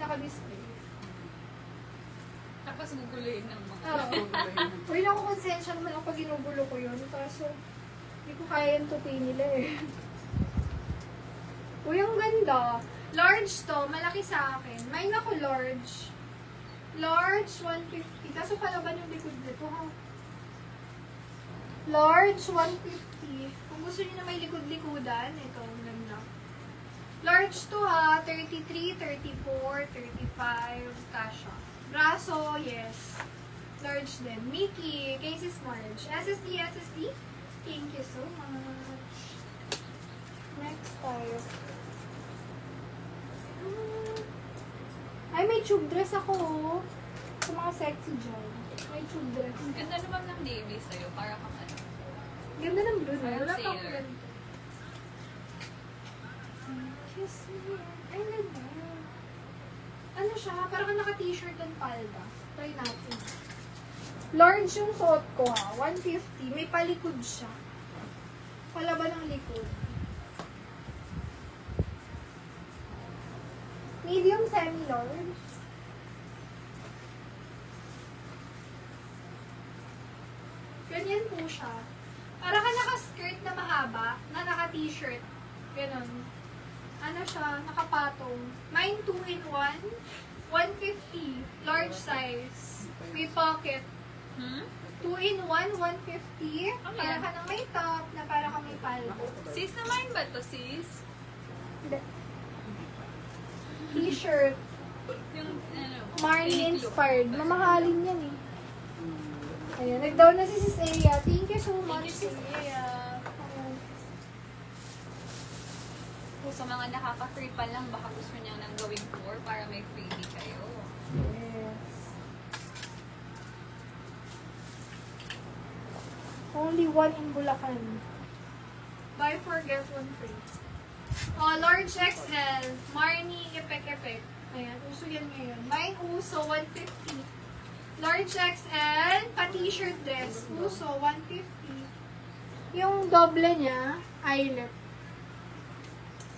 naka-display. Tapos guguluhin ng mga. Oo. Uy, nakukonsensya naman ako pag ginugulo ko yun. Kaso, hindi ko kaya yung tupi nila eh. Uy, ang ganda. Large to, malaki sa akin. Mine ako large. Large, 150. Kaso palaban yung likod nito ha. Large, 150. Kung gusto niyo na may likod-likodan, ito, ang ganda. Large to ha, 33, 34, 35, kasha. Braso, yes. Large din. Mickey, case is large. SSD, SSD. Thank you so much. Next tayo. Ay, may tube dress ako. Sa mga sexy dyan. May tube dress. Ganda naman ng navy sa'yo, para kang ano. Ganda ng blue na. Wala Sailor. pang ganito. Kiss me. Ay, ganda. Ano siya? Parang naka-t-shirt and palda. Try natin. Large yung suot ko ha. 150. May palikod siya. Palaban ng likod. Medium semi-large. Ganyan po siya. Para ka naka-skirt na mahaba, na naka-t-shirt. Ganon. Ano siya, nakapatong. Mine 2-in-1, 150, large size. May pocket. 2-in-1, 150. Para ka nang may top, na para ka may palda. Sis, naman ba to, sis? T-shirt. Yung, ano, Marnie inspired. Mamahalin yan eh. Ayan, nag-down na si Sis Eya. Thank you so much, Sis Eya. Ayan. Kung sa mga nakaka-free pa lang, baka gusto niya nang gawing tour para may freebie kayo. Yes. Only one in Bulacan. Buy four, get one free. Large XL. Marnie, epek-epek. Ayan, uso yan ngayon. Mine uso, 150. Large XL, pa-t-shirt dress. Uso, 150. Yung doble niya, eyelet.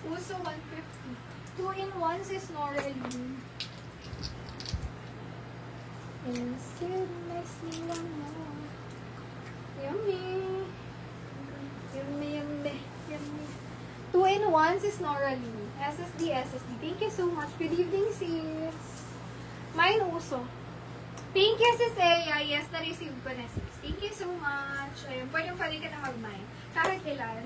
Uso, 150. 2-in-1 si Snoreline. And still nicely lang mo. Yummy. Yummy, yummy, yummy. 2-in-1 si Snoreline. SSD, SSD. Thank you so much. Good evening, sis. Mine uso. Thank you, sis Eya. Yes, na-receive ko na, sis. Thank you so much. Ayun, pwede ka na mag-mine. Kahit ilan.